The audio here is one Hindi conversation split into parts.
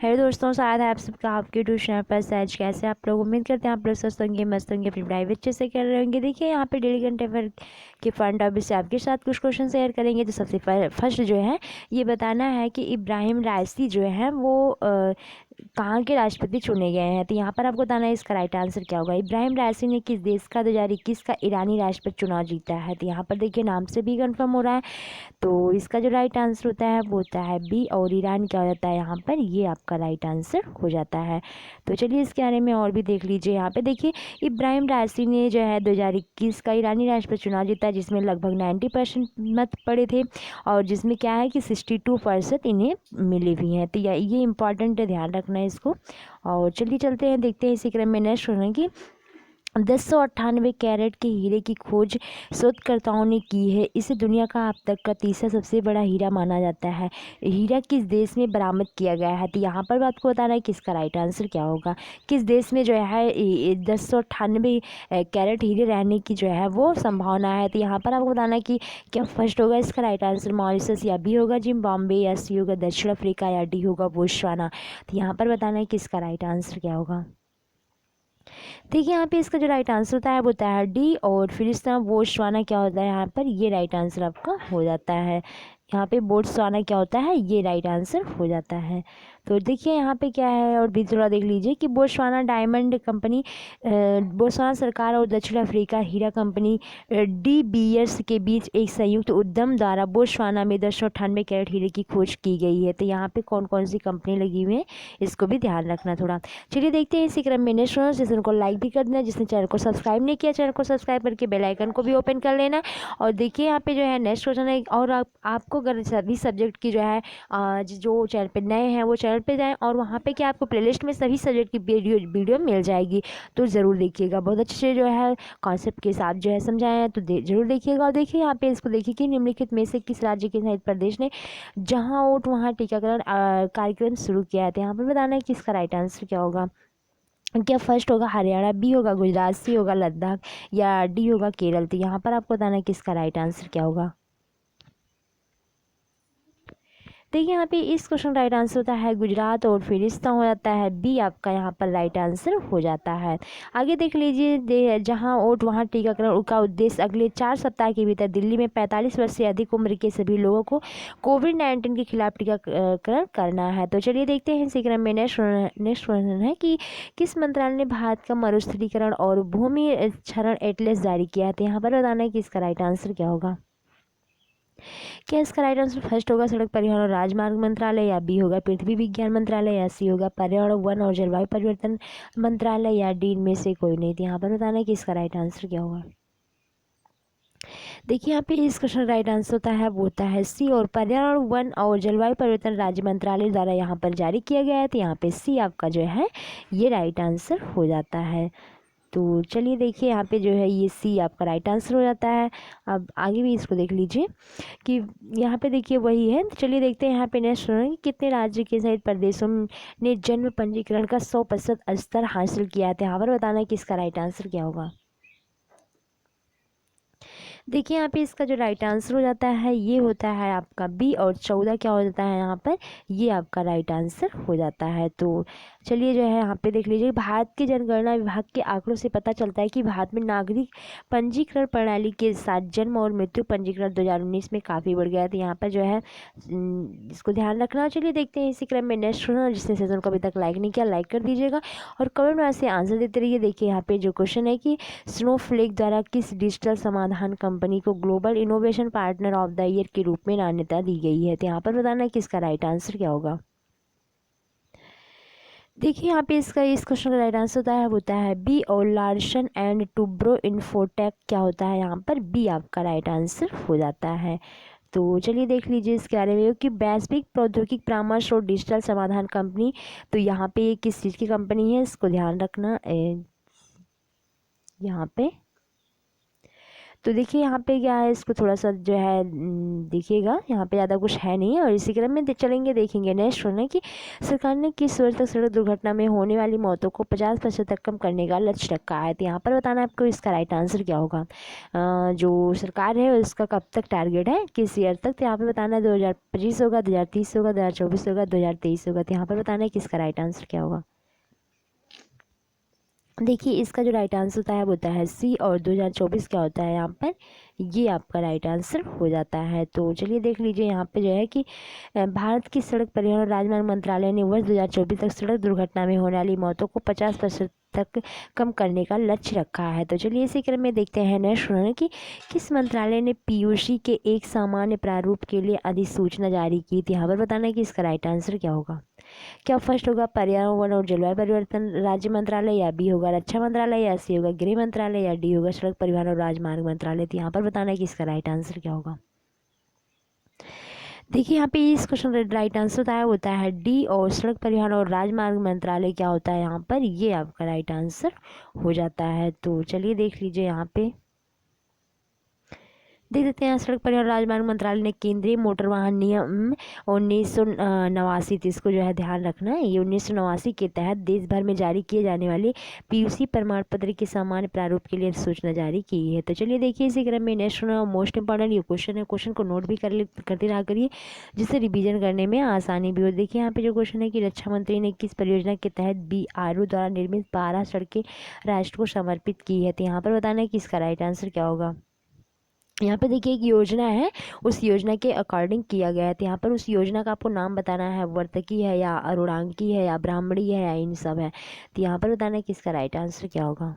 हेलो दोस्तों, स्वागत है आप सबका आपके ट्यूशन पर। सहज कैसे आप लोग? उम्मीद करते हैं आप लोग स्वस्थ होंगे, मस्त होंगे, अपनी पढ़ाई अच्छे से कर रहे होंगे। देखिए यहाँ पे डेली करंट अफेयर के फंड टॉपिक से आपके साथ कुछ क्वेश्चन शेयर करेंगे। तो सबसे फर्स्ट जो है ये बताना है कि इब्राहिम राइसी जो है वो कहाँ के राष्ट्रपति चुने गए हैं। तो यहाँ पर आपको बताना है इसका राइट आंसर क्या होगा। इब्राहिम राइसी ने किस देश का 2021 का ईरानी राष्ट्रपति चुनाव जीता है। तो यहाँ पर देखिए नाम से भी कंफर्म हो रहा है, तो इसका जो राइट आंसर होता है वो होता है बी। और ईरान क्या हो जाता है यहाँ पर, ये आपका राइट आंसर हो जाता है। तो चलिए इसके बारे में और भी देख लीजिए। यहाँ पे देखिए इब्राहिम राइसी ने जो है 2021 का ईरानी राष्ट्रपति चुनाव जीता, जिसमें लगभग 90% मत पड़े थे और जिसमें क्या है कि 62% इन्हें मिले भी हैं। तो ये इंपॉर्टेंट है, ध्यान रखना है इसको। और चलिए चलते हैं, देखते हैं इसी क्रम में नेक्स्ट होने की 1098 कैरेट के हीरे की खोज शोधकर्ताओं ने की है। इसे दुनिया का अब तक का तीसरा सबसे बड़ा हीरा माना जाता है। हीरा किस देश में बरामद किया गया है। तो यहाँ पर बात को बताना है कि इसका राइट आंसर क्या होगा। किस देश में जो है 1098 कैरेट हीरे रहने की जो है वो संभावना है। तो यहाँ पर आपको बताना है कि क्या फर्स्ट होगा इसका राइट आंसर मॉरिशस, या बी होगा जिम्बाब्वे, या सी होगा दक्षिण अफ्रीका, या डी होगा बोत्सवाना। तो यहाँ पर बताना है कि इसका राइट आंसर क्या होगा। देखिए यहाँ पे इसका जो राइट आंसर होता है वो होता है डी। और फिर इस तरह बोत्सवाना क्या होता है यहाँ पर, ये राइट आंसर आपका हो जाता है। यहाँ पे बोत्सवाना क्या होता है, ये राइट आंसर हो जाता है। तो देखिए यहाँ पे क्या है और भी थोड़ा देख लीजिए कि बोत्सवाना डायमंड कंपनी, बोत्सवाना सरकार और दक्षिण अफ्रीका हीरा कंपनी डी बीयर्स के बीच एक संयुक्त उद्यम द्वारा बोत्सवाना में 1098 कैरेट हीरे की खोज की गई है। तो यहाँ पे कौन कौन सी कंपनी लगी हुई है, इसको भी ध्यान रखना थोड़ा। चलिए देखते हैं इसी क्रम में नेक्स्ट सेशन को लाइक भी कर देना, जिसने चैनल को सब्सक्राइब नहीं किया चैनल को सब्सक्राइब करके बेल आइकन को भी ओपन कर लेना। और देखिए यहाँ पे जो है नेक्स्ट क्वेश्चन है, और आपको अगर सभी सब्जेक्ट की जो है जो चैनल पे नए हैं वो चैनल पे जाएं, और वहाँ पे क्या आपको प्लेलिस्ट में सभी सब्जेक्ट की वीडियो मिल जाएगी, तो ज़रूर देखिएगा। बहुत अच्छे से जो है कॉन्सेप्ट के साथ जो है समझाए हैं, तो जरूर देखिएगा। और देखिए यहाँ पे इसको देखिए कि निम्नलिखित में से किस राज्य के सहित प्रदेश ने जहाँ वोट वहाँ टीकाकरण कार्यक्रम शुरू किया है। तो यहाँ पर बताना है कि इसका राइट आंसर क्या होगा। क्या फर्स्ट होगा हरियाणा, बी होगा गुजरात, सी होगा लद्दाख, या डी होगा केरल। तो यहाँ पर आपको बताना है कि इसका राइट आंसर क्या होगा। देखिए यहाँ पे इस क्वेश्चन राइट आंसर होता है गुजरात, और फिर इसका हो जाता है बी आपका यहाँ पर राइट आंसर हो जाता है। आगे देख लीजिए, जहाँ वोट वहाँ टीकाकरण का उद्देश्य अगले 4 सप्ताह के भीतर दिल्ली में 45 वर्ष से अधिक उम्र के सभी लोगों को कोविड-19 के खिलाफ टीकाकरण करना है। तो चलिए देखते हैं इसी क्रम में नेक्स्ट क्वेश्चन है कि किस मंत्रालय ने भारत का मरुस्थलीकरण और भूमि क्षरण एटलस जारी किया है। तो यहाँ पर बताना है कि इसका राइट आंसर क्या होगा। क्या इसका राइट आंसर फर्स्ट होगा सड़क परिवहन और राजमार्ग मंत्रालय, या बी होगा पृथ्वी विज्ञान मंत्रालय, या सी होगा पर्यावरण वन और जलवायु परिवर्तन मंत्रालय, या डी इनमें से कोई नहीं। तो यहाँ पर बताना है कि इसका राइट आंसर क्या होगा। देखिए यहाँ पे इस क्वेश्चन राइट आंसर होता है वो होता है सी, और पर्यावरण वन और जलवायु परिवर्तन राज्य मंत्रालय द्वारा यहाँ पर जारी किया गया है। तो यहाँ पे सी आपका जो है ये राइट आंसर हो जाता है। तो चलिए देखिए यहाँ पे जो है ये सी आपका राइट आंसर हो जाता है। अब आगे भी इसको देख लीजिए कि यहाँ पे देखिए वही है। तो चलिए देखते हैं यहाँ पे नेक्स्ट कि कितने राज्य के सहित प्रदेशों ने जन्म पंजीकरण का 100% स्तर हासिल किया है। तो यहाँ पर बताना है कि इसका राइट आंसर क्या होगा। देखिए यहाँ पे इसका जो राइट आंसर हो जाता है ये होता है आपका बी, और 14 क्या हो जाता है यहाँ पर, ये आपका राइट आंसर हो जाता है। तो चलिए जो है यहाँ पे देख लीजिए, भारत के जनगणना विभाग के आंकड़ों से पता चलता है कि भारत में नागरिक पंजीकरण प्रणाली के साथ जन्म और मृत्यु पंजीकरण 2019 में काफ़ी बढ़ गया है। तो यहाँ पर जो है इसको ध्यान रखना। चलिए देखते हैं इसी क्रम में नेक्स्ट, जिसने सेशन को अभी तक लाइक नहीं किया लाइक कर दीजिएगा, और कमेंट में से आंसर देते रहिए। देखिए यहाँ पे जो क्वेश्चन है कि स्नोफ्लेक द्वारा किस डिजिटल समाधान कंपनी को global innovation partner of the year के रूप में मान्यता दी गई है। तो यहाँ पर बताना है कि इसका राइट आंसर क्या होगा। देखिए यहाँ पे इसका इस क्वेश्चन का राइट आंसर होता है बी, और लार्सन एंड टुब्रो इन्फोटेक क्या होता है यहाँ पर, बी आपका राइट आंसर हो जाता है। तो चलिए देख लीजिए इसके बारे में कि वैश्विक प्रौद्योगिकी परामर्श और डिजिटल समाधान कंपनी, तो यहाँ पे ये किस चीज़ की कंपनी है, इसको ध्यान रखना यहाँ पे। तो देखिए यहाँ पे क्या है, इसको थोड़ा सा जो है देखिएगा, यहाँ पे ज़्यादा कुछ है नहीं है। और इसी क्रम में चलेंगे, देखेंगे नेक्स्ट होना कि सरकार ने किस वर्ष तक सड़क दुर्घटना में होने वाली मौतों को 50% तक कम करने का लक्ष्य रखा है। तो यहाँ पर बताना है आपको इसका राइट आंसर क्या होगा। जो सरकार है उसका कब तक टारगेट है, किस ईयर तक। तो यहाँ पे बताना है 2025 होगा, 2030 होगा, 2024 होगा, 2023 होगा। तो यहाँ पर बताना है कि इसका राइट आंसर क्या होगा। देखिए इसका जो राइट आंसर होता है वो होता है सी, और 2024 क्या होता है यहाँ पर, ये आपका राइट आंसर हो जाता है। तो चलिए देख लीजिए यहाँ पे जो है कि भारत की सड़क परिवहन और राजमार्ग मंत्रालय ने वर्ष 2024 तक सड़क दुर्घटना में होने वाली मौतों को 50% तक कम करने का लक्ष्य रखा है। तो चलिए इसी क्रम में देखते हैं नेक्स्ट होना कि किस मंत्रालय ने पीयूसी के एक सामान्य प्रारूप के लिए अधिसूचना जारी की थी। यहाँ पर बताना है कि इसका राइट आंसर क्या होगा। क्या फर्स्ट होगा पर्यावरण और जलवायु परिवर्तन राज्य मंत्रालय, या बी होगा रक्षा मंत्रालय, या सी होगा गृह मंत्रालय, या डी होगा सड़क परिवहन और राजमार्ग मंत्रालय। तो यहाँ पर बताना है कि इसका राइट आंसर क्या होगा। देखिए यहाँ पे इस क्वेश्चन का राइट आंसर होता है डी, और सड़क परिवहन और राजमार्ग मंत्रालय क्या होता है यहाँ पर, ये आपका राइट आंसर हो जाता है। तो चलिए देख लीजिए यहाँ पे देख सकते हैं सड़क परिवहन राजमार्ग मंत्रालय ने केंद्रीय मोटर वाहन नियम 1989, तो इसको जो है ध्यान रखना है, ये 1989 के तहत देश भर में जारी किए जाने वाले पीयूसी प्रमाण पत्र के सामान्य प्रारूप के लिए सूचना जारी की है। तो चलिए देखिए इसी क्रम में नेक्स्ट मोस्ट इंपॉर्टेंट ये क्वेश्चन है, क्वेश्चन को नोट भी करते रहा करिए जिससे रिविजन करने में आसानी भी हो। देखिए यहाँ पे जो क्वेश्चन है कि रक्षा मंत्री ने किस परियोजना के तहत BRO द्वारा निर्मित 12 सड़कें राष्ट्र को समर्पित की है। तो यहाँ पर बताना है कि इसका राइट आंसर क्या होगा। यहाँ पे देखिए एक योजना है, उस योजना के अकॉर्डिंग किया गया है। तो यहाँ पर उस योजना का आपको नाम बताना है, वर्तकी है या अरुणांकी है या ब्राह्मणी है या इन सब है। तो यहाँ पर बताना है कि इसका राइट आंसर क्या होगा।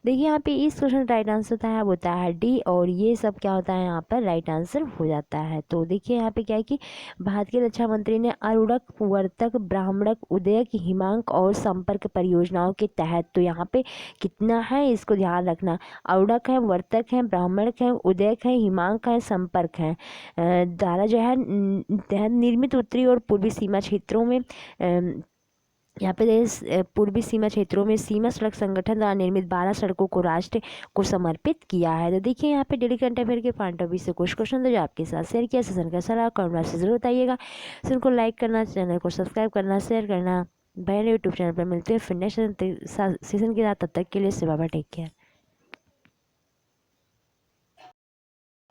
देखिए यहाँ पे इस क्वेश्चन राइट आंसर होता है डी, और ये सब क्या होता है यहाँ पर राइट आंसर हो जाता है। तो देखिए यहाँ पे क्या है कि भारत के रक्षा मंत्री ने अरुणक, वर्तक, ब्राह्मणक, उदयक, हिमांक और संपर्क परियोजनाओं के तहत, तो यहाँ पे कितना है इसको ध्यान रखना, अरुणक है, वर्तक है, ब्राह्मणक है, उदयक है, हिमांक है, संपर्क है, द्वारा जो है तहत निर्मित उत्तरी और पूर्वी सीमा क्षेत्रों में यहाँ पे पूर्वी सीमा क्षेत्रों में सीमा सड़क संगठन द्वारा निर्मित 12 सड़कों को राष्ट्र को समर्पित किया है। तो देखिए यहाँ पे डेली करंट अफेयर के पॉइंट ऑफ व्यू से कुछ क्वेश्चन जो आपके साथ शेयर किया, सेशन कैसा रहा कमेंट बॉक्स से जरूर बताइएगा। सेशन को लाइक करना, चैनल को सब्सक्राइब करना, शेयर करना। बाय यूट्यूब चैनल पर मिलते हैं फिर नेक्स्ट सेशन के साथ, तब तक के लिए बाय बाय, टेक केयर।